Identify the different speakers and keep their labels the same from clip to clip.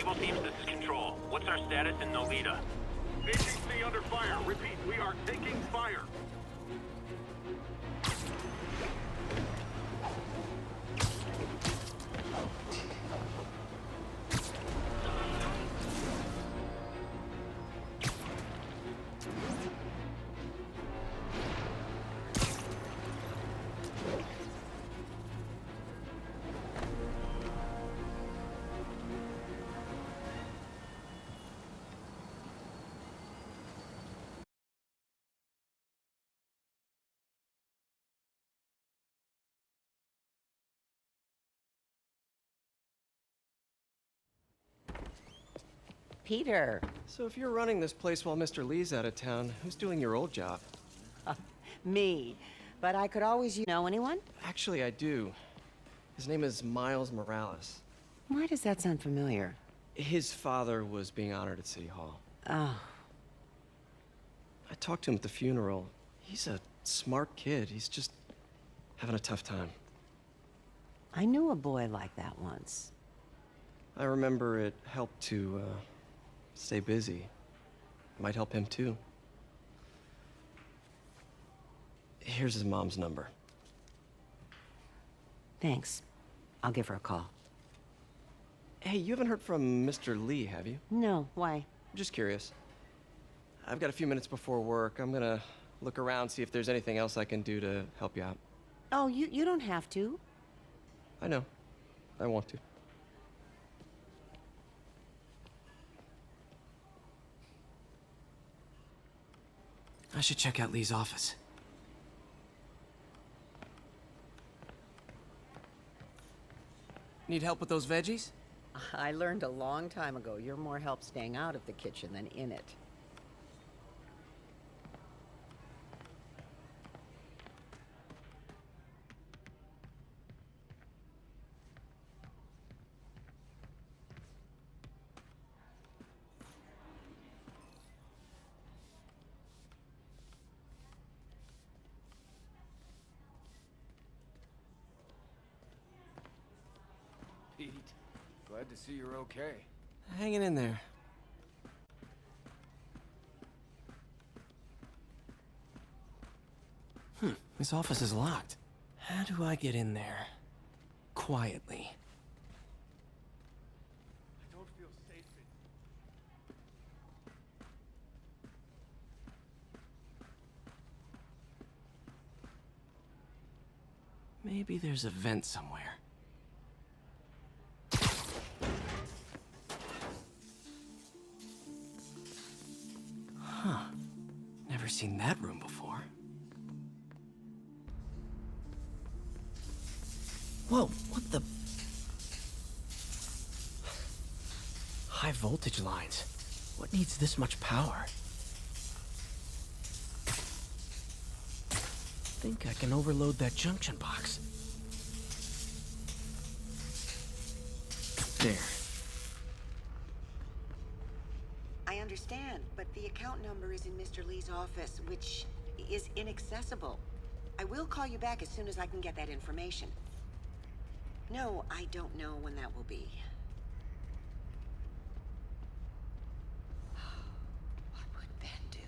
Speaker 1: Rebel teams, this is Control. What's our status in Nolita?
Speaker 2: APC under fire. Repeat, we are taking fire.
Speaker 3: Peter.
Speaker 4: So if you're running this place while Mr. Lee's out of town, who's doing your old job?
Speaker 3: Me. But I could always know anyone?
Speaker 4: Actually, I do. His name is Miles Morales.
Speaker 3: Why does that sound familiar?
Speaker 4: His father was being honored at City Hall.
Speaker 3: Oh.
Speaker 4: I talked to him at the funeral. He's a smart kid. He's just having a tough time.
Speaker 3: I knew a boy like that once.
Speaker 4: I remember it helped to, stay busy. Might help him too. Here's his mom's number.
Speaker 3: Thanks. I'll give her a call.
Speaker 4: Hey, you haven't heard from Mr. Lee, have you?
Speaker 3: No, why?
Speaker 4: Just curious. I've got a few minutes before work. I'm gonna look around, see if there's anything else I can do to help you out.
Speaker 3: Oh, you don't have to.
Speaker 4: I know. I want to. I should check out Lee's office. Need help with those veggies?
Speaker 3: I learned a long time ago you're more help staying out of the kitchen than in it.
Speaker 5: Pete, glad to see you're okay.
Speaker 4: Hanging in there. This office is locked. How do I get in there? Quietly.
Speaker 2: I don't feel safe in...
Speaker 4: Maybe there's a vent somewhere. Huh. Never seen that room before. Whoa, what the... High voltage lines. What needs this much power? Think I can overload that junction box. There.
Speaker 3: I understand, but the account number is in Mr. Lee's office, which is inaccessible. I will call you back as soon as I can get that information. No, I don't know when that will be. What would Ben do?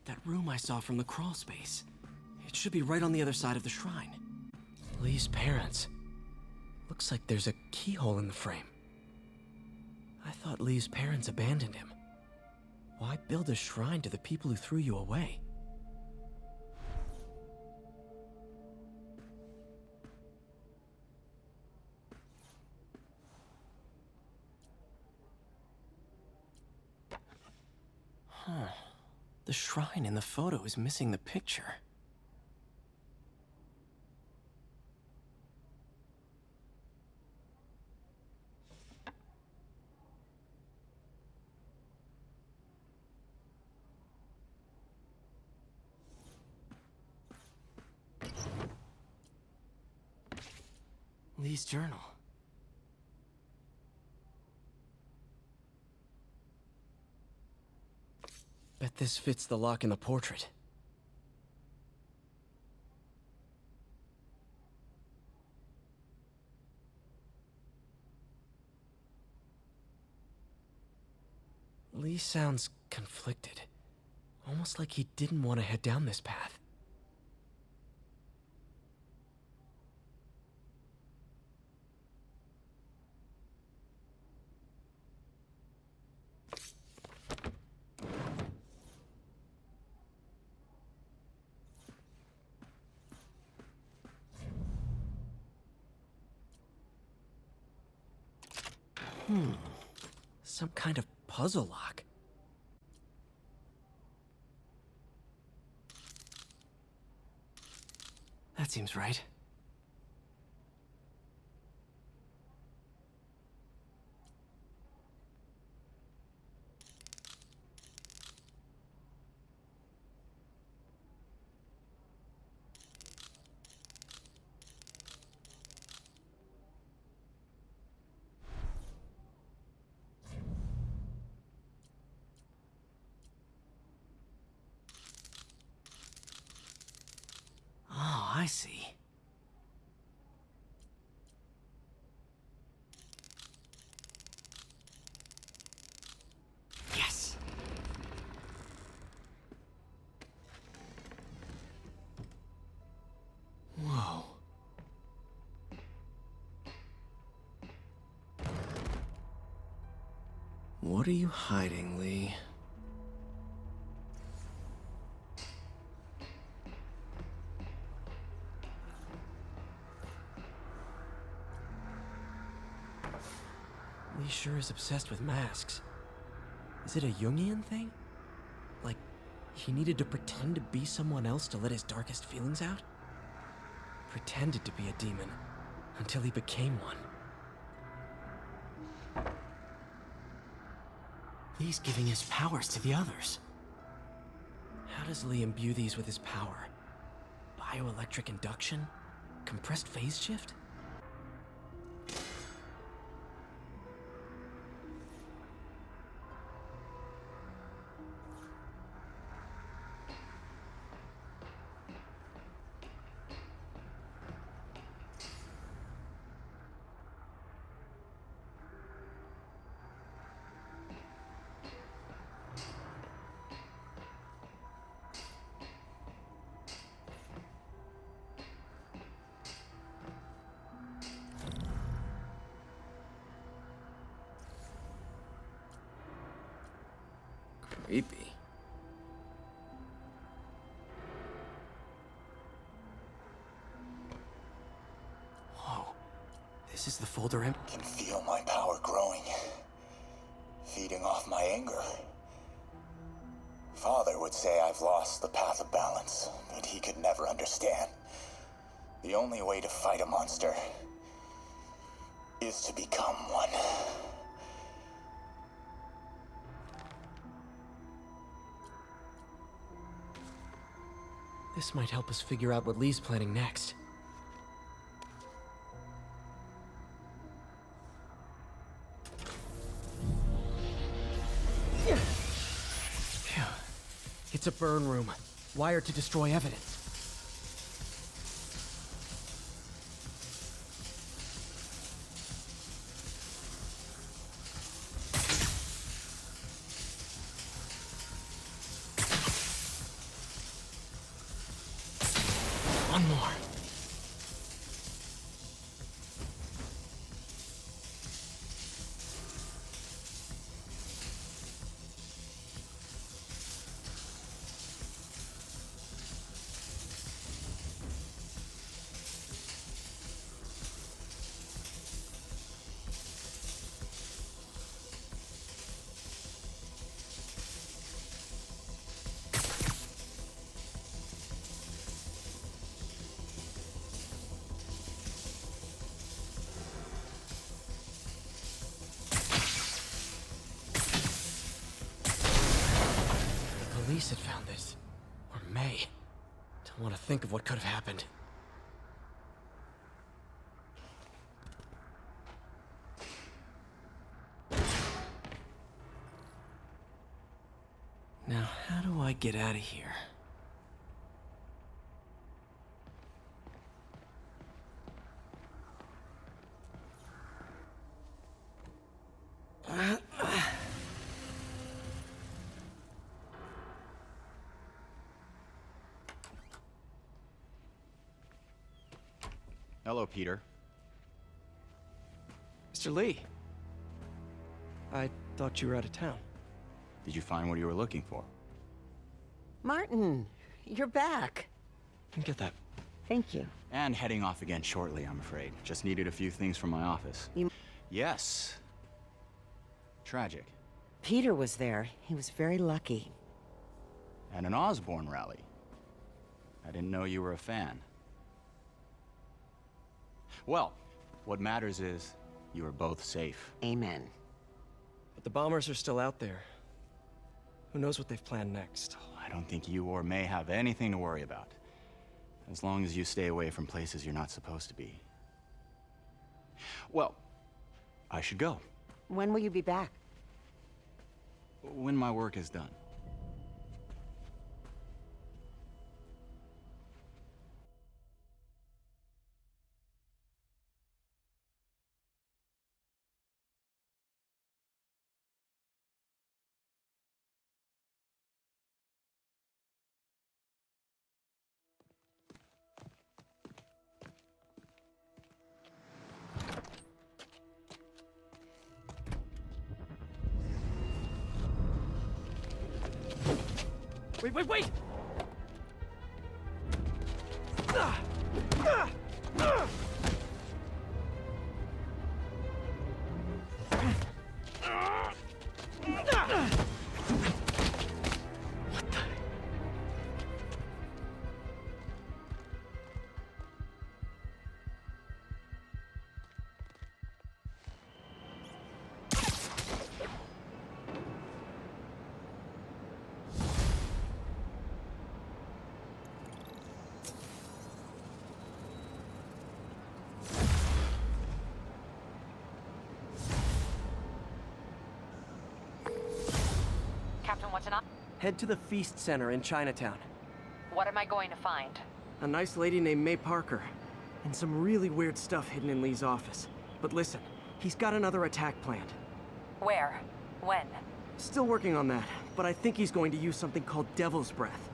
Speaker 4: That room I saw from the crawl space. It should be right on the other side of the shrine. Lee's parents. Looks like there's a keyhole in the frame. I thought Lee's parents abandoned him. Why build a shrine to the people who threw you away? Huh. The shrine in the photo is missing the picture. Lee's journal. this fits the lock in the portrait. Lee sounds conflicted. Almost like he didn't want to head down this path. Some kind of puzzle lock. That seems right. Oh, I see. Yes! Whoa. What are you hiding, Lee? Lee sure is obsessed with masks. Is it a Jungian thing? Like, he needed to pretend to be someone else to let his darkest feelings out? Pretended to be a demon, until he became one. Lee's giving his powers to the others. How does Lee imbue these with his power? Bioelectric induction? Compressed phase shift? Creepy. Whoa. This is the folder
Speaker 6: Can feel my power growing, feeding off my anger. Father would say I've lost the path of balance, but he could never understand. The only way to fight a monster is to become one.
Speaker 4: This might help us figure out what Lee's planning next. Phew. It's a burn room, wired to destroy evidence. One more. Police had found this. Or May. Don't want to think of what could have happened. Now, how do get out of here.
Speaker 7: Hello, Peter.
Speaker 4: Mr. Lee. I thought you were out of town.
Speaker 7: Did you find what you were looking for?
Speaker 3: Martin, you're back.
Speaker 4: Get that.
Speaker 3: Thank you.
Speaker 7: And heading off again shortly, I'm afraid. Just needed a few things from my office. Yes. Tragic.
Speaker 3: Peter was there. He was very lucky.
Speaker 7: At an Osborne rally. I didn't know you were a fan. Well, what matters is you are both safe.
Speaker 3: Amen.
Speaker 4: But the bombers are still out there. Who knows what they've planned next?
Speaker 7: I don't think you or May have anything to worry about. As long as you stay away from places you're not supposed to be. Well, I should go.
Speaker 3: When will you be back?
Speaker 7: When my work is done.
Speaker 4: Wait!
Speaker 8: Captain, what's an op?
Speaker 4: Head to the Feast Center in Chinatown.
Speaker 8: What am I going to find?
Speaker 4: A nice lady named May Parker. And some really weird stuff hidden in Lee's office. But listen, he's got another attack planned.
Speaker 8: Where? When?
Speaker 4: Still working on that, but I think he's going to use something called Devil's Breath.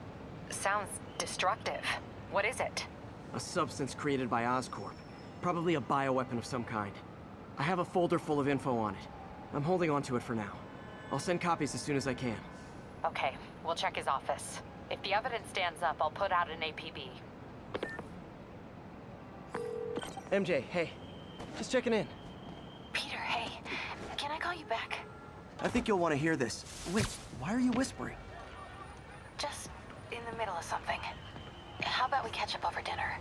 Speaker 8: Sounds destructive. What is it?
Speaker 4: A substance created by Oscorp. Probably a bioweapon of some kind. I have a folder full of info on it. I'm holding on to it for now. I'll send copies as soon as I can.
Speaker 8: Okay, we'll check his office. If the evidence stands up, I'll put out an APB.
Speaker 4: MJ, hey. Just checking in.
Speaker 8: Peter, hey. Can I call you back?
Speaker 4: I think you'll want to hear this. Wait, why are you whispering?
Speaker 8: Just in the middle of something. How about we catch up over dinner?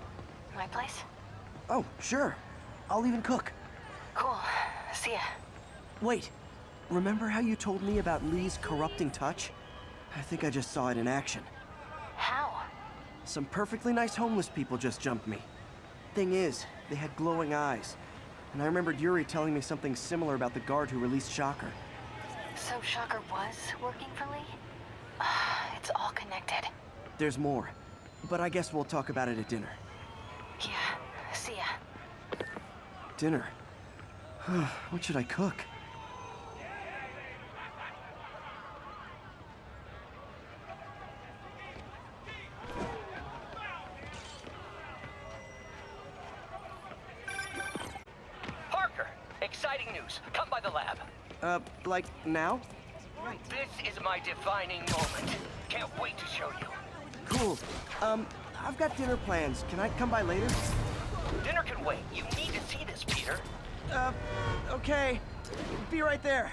Speaker 8: My place?
Speaker 4: Oh, sure. I'll even cook.
Speaker 8: Cool. See ya.
Speaker 4: Wait. Remember how you told me about Lee's corrupting touch? I think I just saw it in action.
Speaker 8: How?
Speaker 4: Some perfectly nice homeless people just jumped me. Thing is, they had glowing eyes. And I remembered Yuri telling me something similar about the guard who released Shocker.
Speaker 8: So Shocker was working for Lee? It's all connected.
Speaker 4: There's more. But I guess we'll talk about it at dinner.
Speaker 8: Yeah. See ya.
Speaker 4: Dinner? What should I cook?
Speaker 9: Exciting news. Come by the lab.
Speaker 4: Like now?
Speaker 9: This is my defining moment. Can't wait to show you.
Speaker 4: Cool. I've got dinner plans. Can I come by later?
Speaker 9: Dinner can wait. You need to see this, Peter.
Speaker 4: Okay. Be right there.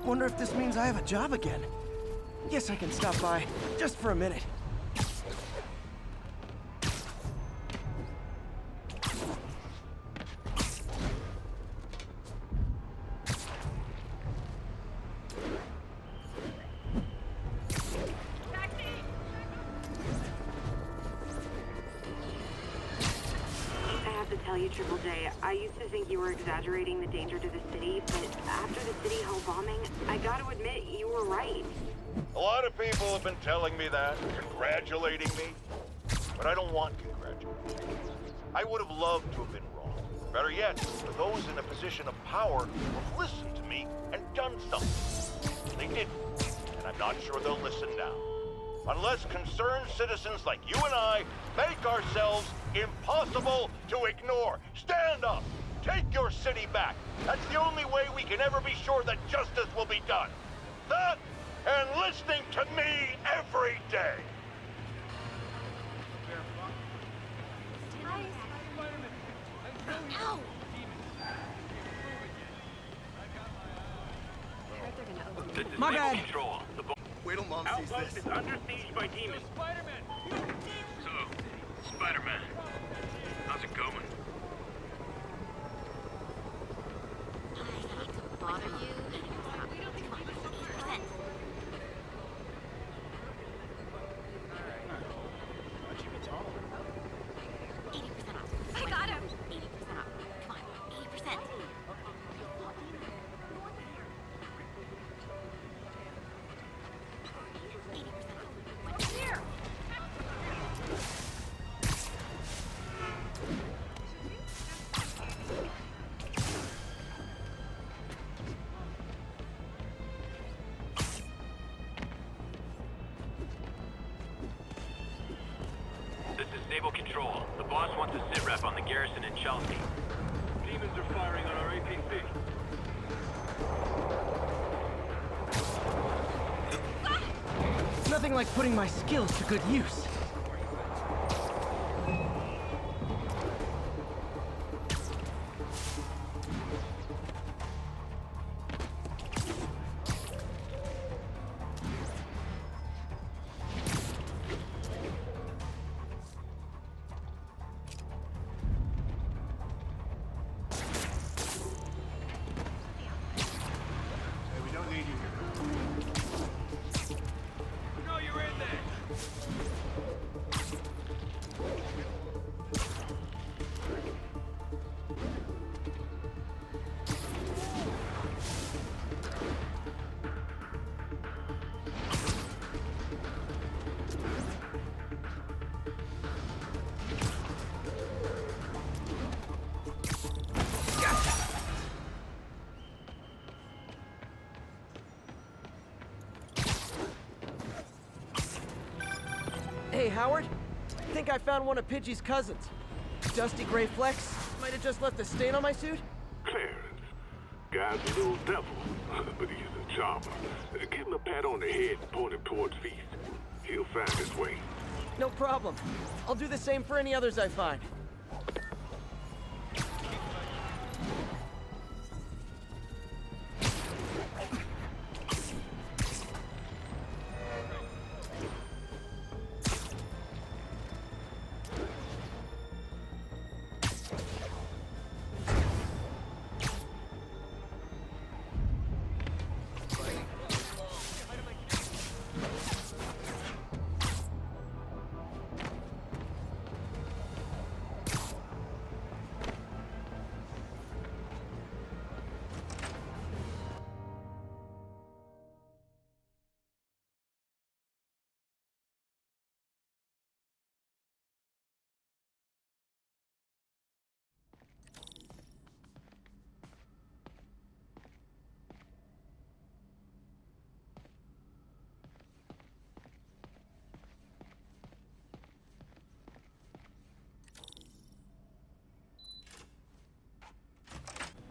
Speaker 4: Wonder if this means I have a job again. Guess I can stop by, just for a minute.
Speaker 10: tell you, Triple J, I used to think you were exaggerating the danger to the city, but after the City Hall bombing, I gotta admit, you were right.
Speaker 2: A lot of people have been telling me that, congratulating me. But I don't want congratulations. I would have loved to have been wrong. Better yet, for those in a position of power who have listened to me and done something. They didn't, and I'm not sure they'll listen now. Unless concerned citizens like you and I make ourselves impossible to ignore. Stand up! Take your city back! That's the only way we can ever be sure that justice will be done. That, and listening to me every day!
Speaker 8: Ow!
Speaker 1: This is
Speaker 4: My
Speaker 1: Naval
Speaker 4: bad.
Speaker 1: Control. The
Speaker 6: Wait till Mom sees
Speaker 2: Outpost
Speaker 6: this.
Speaker 2: is under siege by demons.
Speaker 1: So, Spider-Man, how's it going?
Speaker 8: I hate to bother you. Come on, 80%. I got him! 80% off. Come on, 80%. Here!
Speaker 1: This is Naval Control. The boss wants a sit rep on the garrison in Chelsea.
Speaker 2: Demons are firing on our 18B.
Speaker 4: Nothing like putting my skills to good use.
Speaker 2: Hey, we don't need you here.
Speaker 5: We know you're in there.
Speaker 4: Hey, Howard. I think I found one of Pidgey's cousins. Dusty gray flecks. Might have just left a stain on my suit.
Speaker 11: Clarence. Guy's a little devil, but he's a charmer. Give him a pat on the head and point him towards Feast. He'll find his way.
Speaker 4: No problem. I'll do the same for any others I find.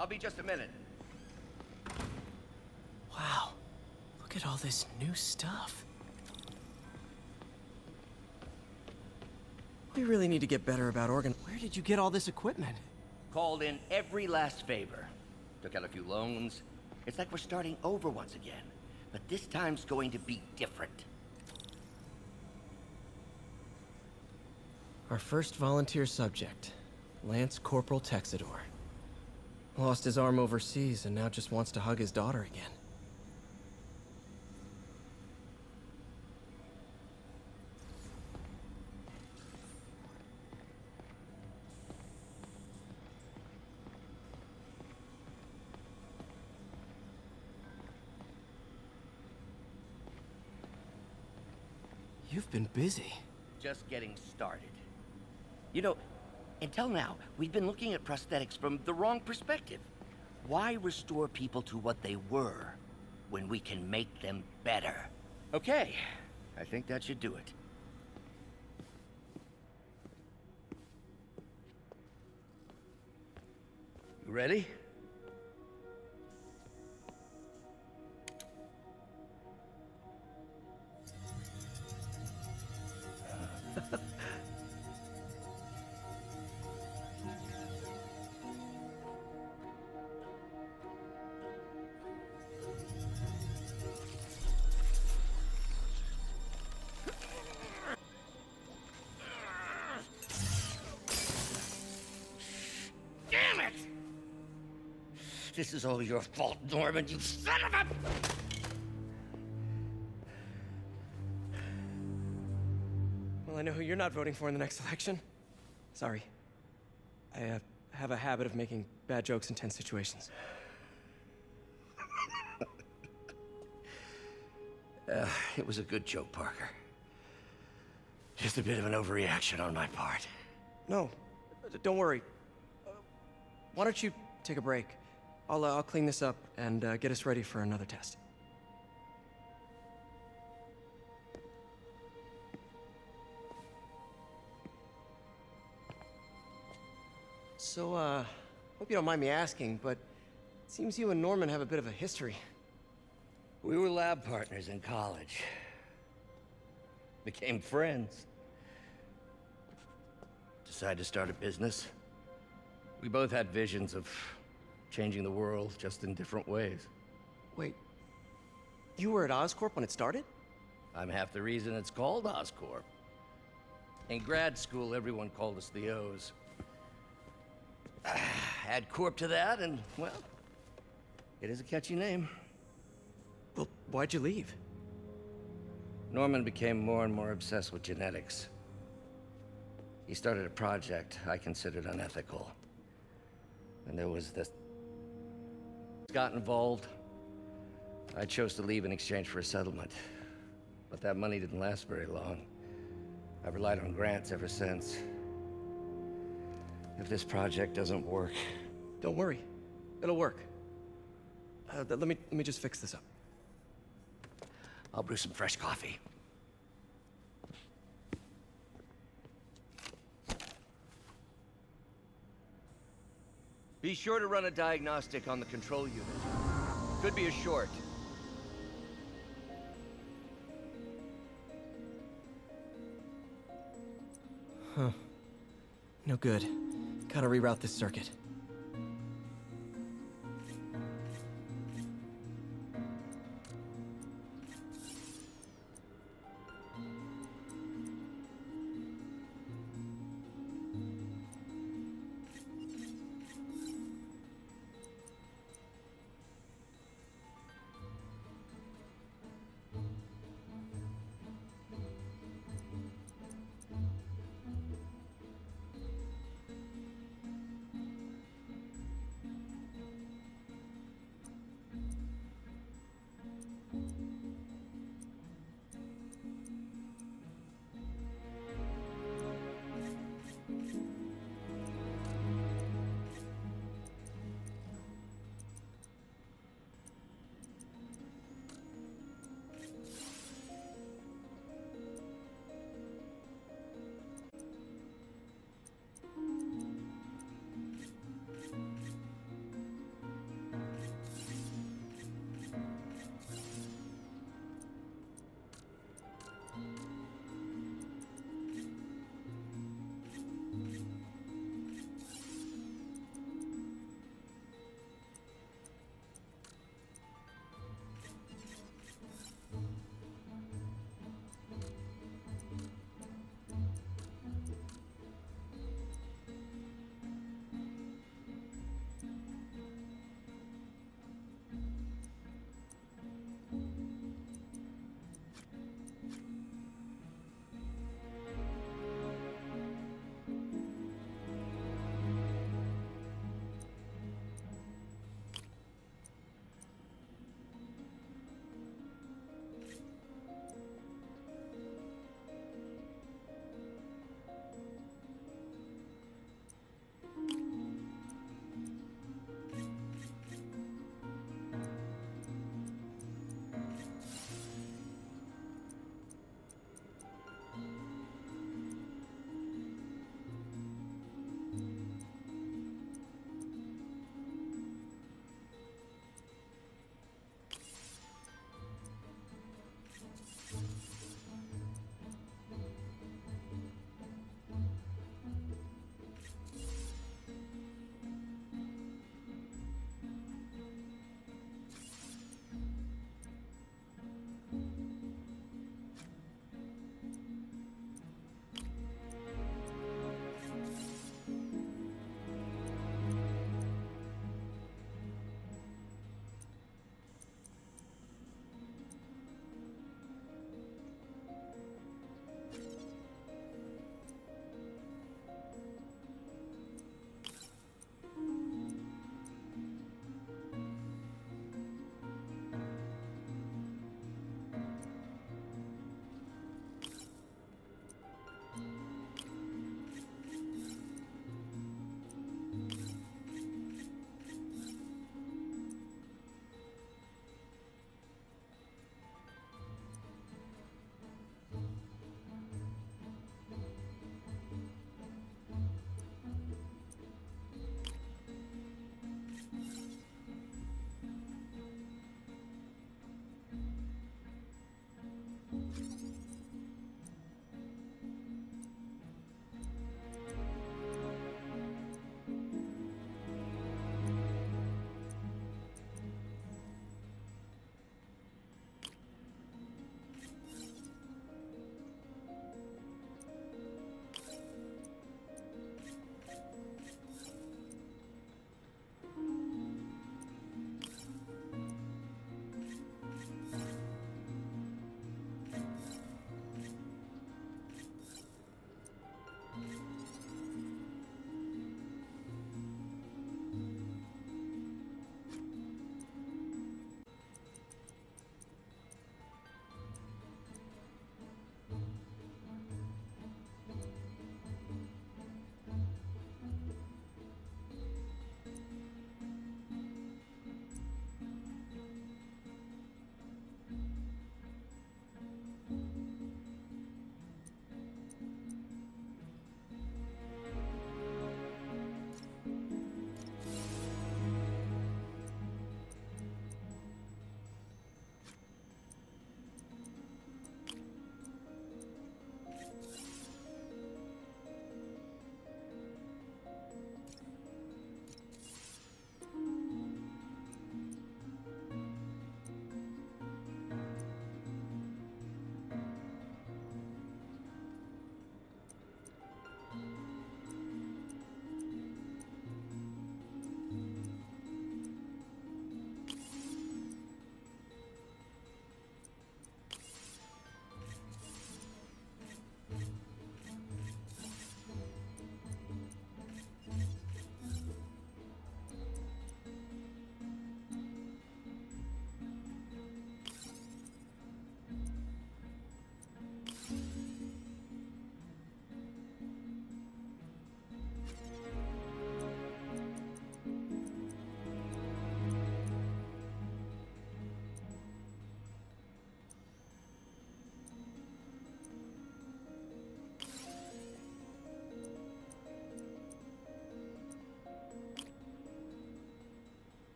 Speaker 9: I'll be just a minute.
Speaker 4: Wow. Look at all this new stuff. We really need to get better about Where did you get all this equipment?
Speaker 9: Called in every last favor. Took out a few loans. It's like we're starting over once again. But this time's going to be different.
Speaker 4: Our first volunteer subject, Lance Corporal Texador. Lost his arm overseas and now just wants to hug his daughter again. You've been busy.
Speaker 9: Just getting started. You know, until now, we've been looking at prosthetics from the wrong perspective. Why restore people to what they were when we can make them better? Okay, I think that should do it. You ready? Damn it! This is all your fault, Norman, you son of a...
Speaker 4: Well, I know who you're not voting for in the next election. Sorry. I have a habit of making bad jokes in tense situations.
Speaker 9: It was a good joke, Parker. Just a bit of an overreaction on my part.
Speaker 4: No, don't worry. Why don't you take a break? I'll clean this up and get us ready for another test. So, hope you don't mind me asking, but it seems you and Norman have a bit of a history.
Speaker 9: We were lab partners in college. Became friends. Decided to start a business. We both had visions of changing the world, just in different ways.
Speaker 4: Wait, you were at Oscorp when it started?
Speaker 9: I'm half the reason it's called Oscorp. In grad school, everyone called us the O's. Add Corp to that, and, well, it is a catchy name.
Speaker 4: Well, why'd you leave?
Speaker 9: Norman became more and more obsessed with genetics. He started a project I considered unethical. And there was this... got involved. I chose to leave in exchange for a settlement. But that money didn't last very long. I've relied on grants ever since. If this project doesn't work...
Speaker 4: Don't worry. It'll work. Let me just fix this up.
Speaker 9: I'll brew some fresh coffee. Be sure to run a diagnostic on the control unit. Could be a short.
Speaker 4: Huh. No good. Gotta reroute this circuit.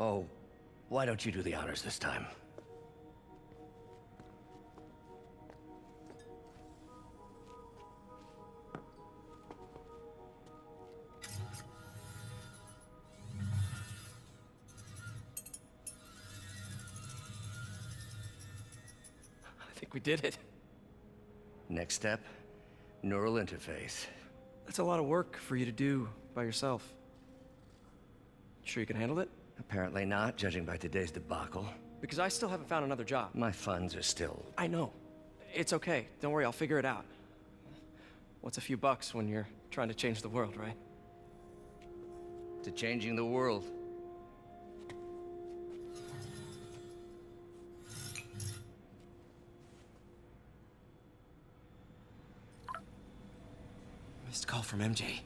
Speaker 9: Oh, why don't you do the honors this time?
Speaker 4: I think we did it.
Speaker 9: Next step, neural interface.
Speaker 4: That's a lot of work for you to do by yourself. Sure you can handle it?
Speaker 9: Apparently not, judging by today's debacle.
Speaker 4: Because I still haven't found another job.
Speaker 9: My funds are still...
Speaker 4: I know. It's okay. Don't worry, I'll figure it out. What's a few bucks when you're trying to change the world, right?
Speaker 9: to changing the world.
Speaker 4: Missed call from MJ.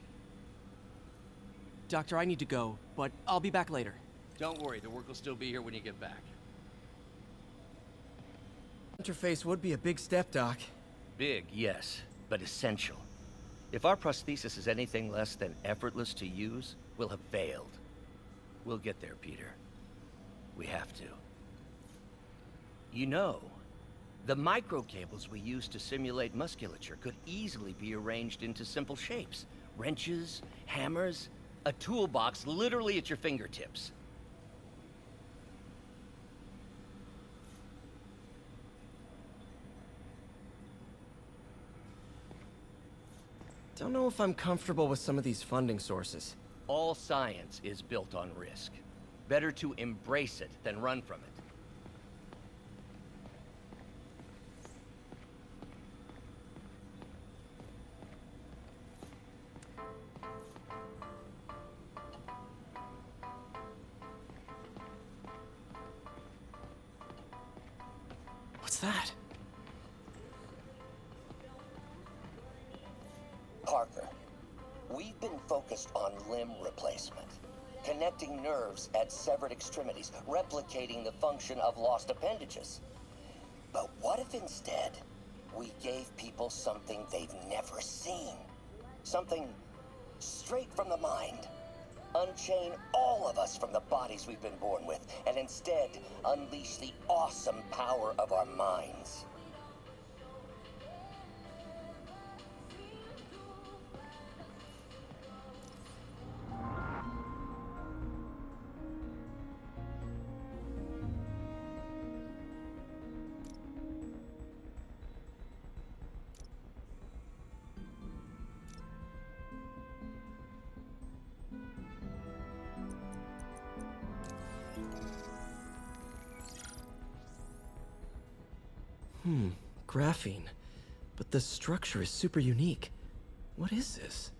Speaker 4: Doctor, I need to go, but I'll be back later.
Speaker 12: Don't worry, the work will still be here when you get back.
Speaker 4: Interface would be a big step, Doc.
Speaker 9: Big, yes, but essential. If our prosthesis is anything less than effortless to use, we'll have failed. We'll get there, Peter. We have to. You know, the microcables we use to simulate musculature could easily be arranged into simple shapes. Wrenches, hammers, a toolbox literally at your fingertips.
Speaker 4: Don't know if I'm comfortable with some of these funding sources.
Speaker 9: All science is built on risk. Better to embrace it than run from it.
Speaker 4: What's that?
Speaker 13: Parker, we've been focused on limb replacement, connecting nerves at severed extremities, replicating the function of lost appendages. But what if instead we gave people something they've never seen? Something straight from the mind. Unchain all of us from the bodies we've been born with, and instead unleash the awesome power of our minds.
Speaker 4: Graphene. But the structure is super unique. What is this?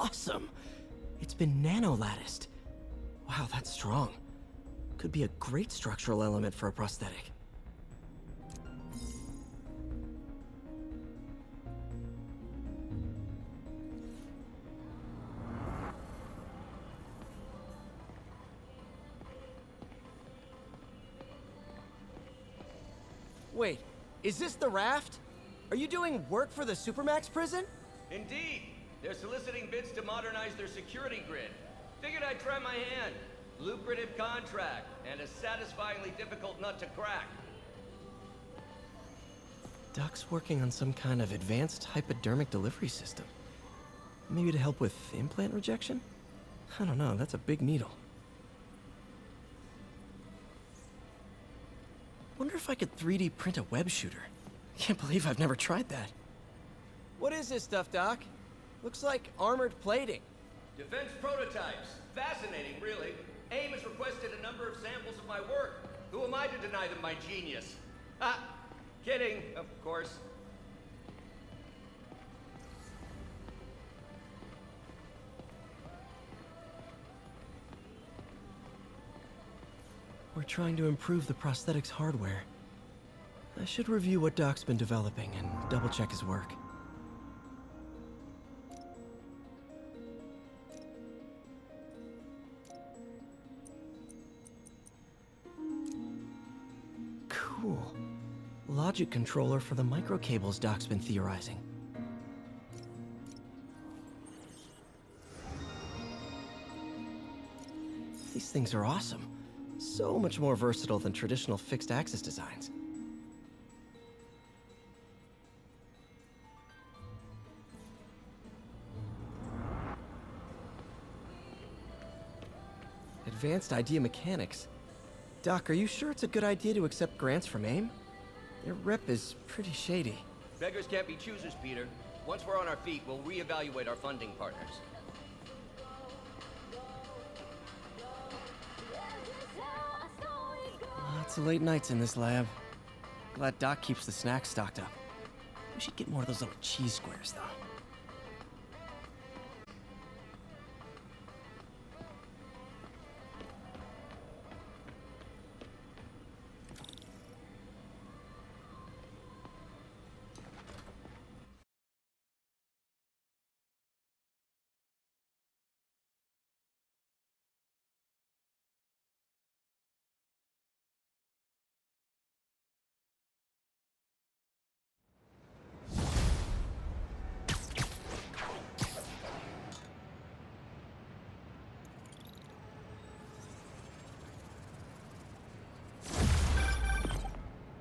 Speaker 4: awesome. It's been nano-latticed. Wow, that's strong. Could be a great structural element for a prosthetic. Wait, is this the raft? Are you doing work for the Supermax prison?
Speaker 9: Indeed. They're soliciting bids to modernize their security grid. Figured I'd try my hand. Lucrative contract, and a satisfyingly difficult nut to crack.
Speaker 4: Doc's working on some kind of advanced hypodermic delivery system. Maybe to help with implant rejection? I don't know, that's a big needle. Wonder if I could 3D print a web shooter. Can't believe I've never tried that. What is this stuff, Doc? Looks like armored plating.
Speaker 9: Defense prototypes. Fascinating, really. AIM has requested a number of samples of my work. Who am I to deny them my genius? Ah, kidding, of course.
Speaker 4: We're trying to improve the prosthetics hardware. I should review what Doc's been developing and double-check his work. Cool. Logic controller for the microcables Doc's been theorizing. These things are awesome. So much more versatile than traditional fixed-axis designs. Advanced idea mechanics. Doc, are you sure it's a good idea to accept grants from AIM? Their rep is pretty shady.
Speaker 9: Beggars can't be choosers, Peter. Once we're on our feet, we'll reevaluate our funding partners.
Speaker 4: Lots of late nights in this lab. Glad Doc keeps the snacks stocked up. We should get more of those little cheese squares, though.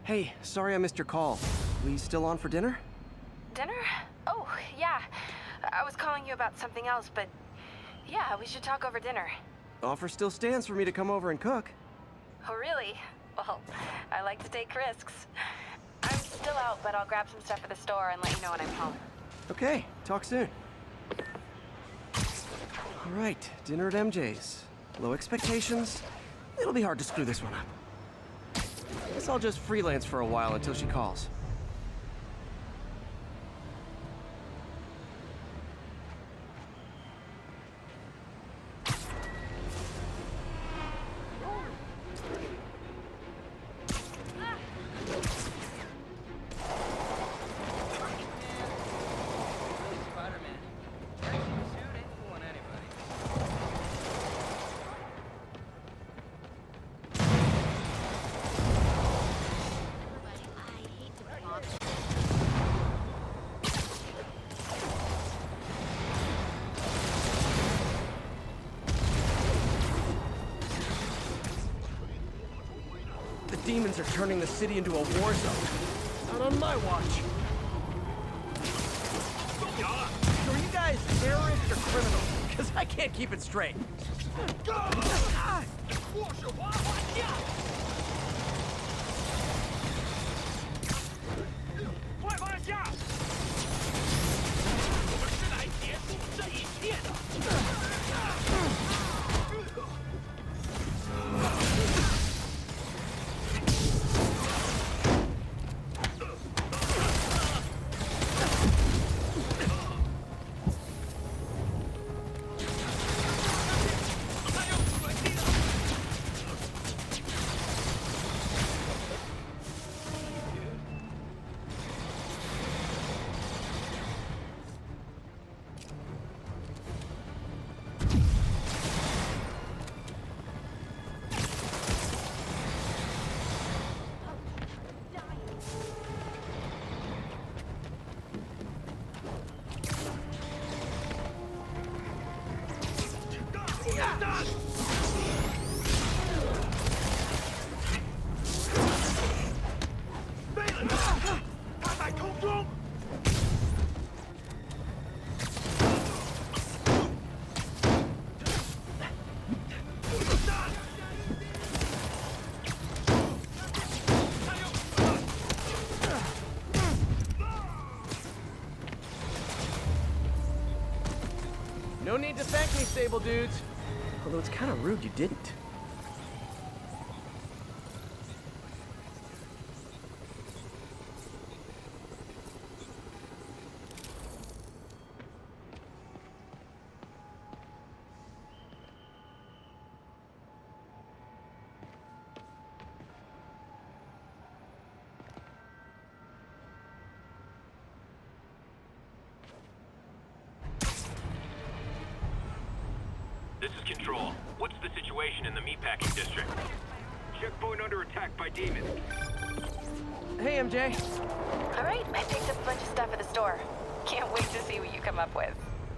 Speaker 4: Hey, sorry I missed your call. We still on for dinner?
Speaker 8: Dinner? Oh, yeah. I was calling you about something else, but yeah, we should talk over dinner.
Speaker 4: Offer still stands for me to come over and cook.
Speaker 8: Oh, really? Well, I like to take risks. I'm still out, but I'll grab some stuff at the store and let you know when I'm home.
Speaker 4: Okay, talk soon. All right, dinner at MJ's. Low expectations. It'll be hard to screw this one up. Guess I'll just freelance for a while until she calls. Demons are turning the city into a war zone. Not on my watch. So are you guys terrorists or criminals? Because I can't keep it straight. No need to thank me, stable dudes. Although it's kind of rude you didn't.
Speaker 1: This is Control. What's the situation in the meatpacking district?
Speaker 5: Checkpoint under attack by demons.
Speaker 4: Hey, MJ.
Speaker 8: All right, I picked up a bunch of stuff at the store. Can't wait to see what you come up with.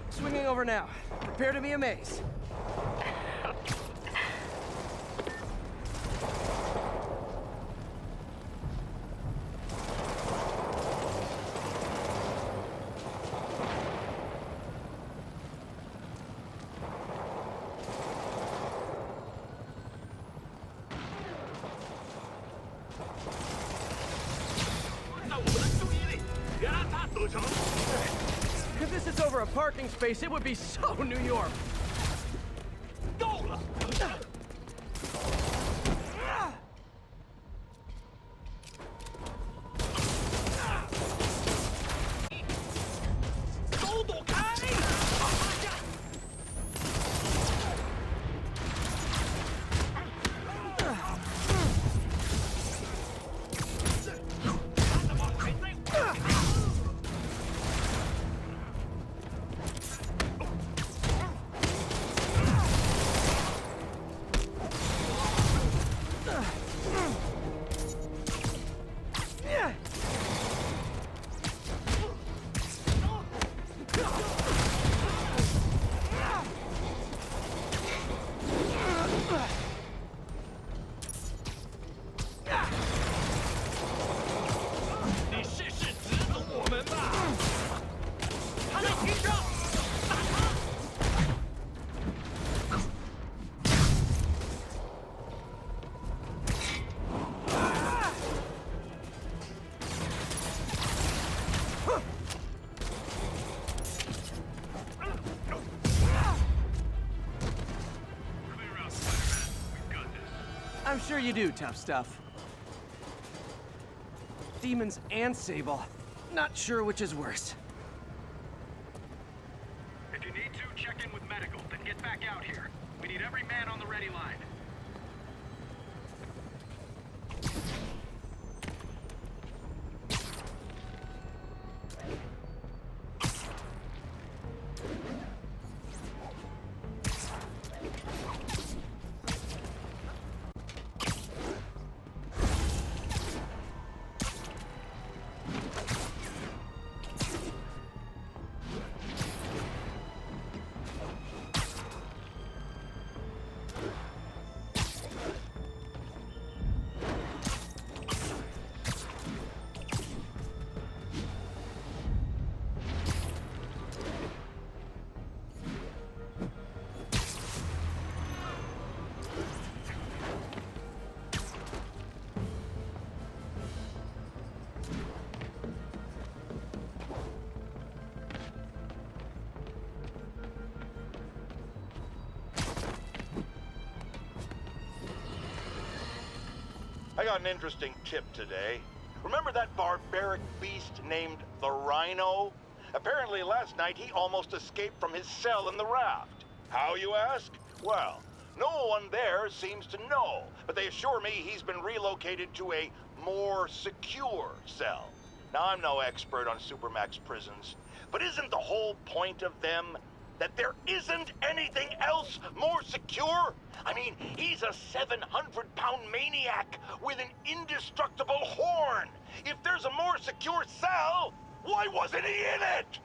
Speaker 4: Swinging over now. Prepare to be amazed. If this is over a parking space, it would be so New York. I'm sure you do, tough stuff. Demons and Sable. Not sure which is worse.
Speaker 5: If you need to, check in with medical, then get back out here. We need every man on the ready line.
Speaker 2: I got an interesting tip today. Remember that barbaric beast named the Rhino? Apparently last night he almost escaped from his cell in the raft. How, you ask? Well, no one there seems to know, but they assure me he's been relocated to a more secure cell. Now, I'm no expert on Supermax prisons, but isn't the whole point of them that there isn't anything else more secure? I mean, he's a 700-pound maniac with an indestructible horn. If there's a more secure cell, why wasn't he in it?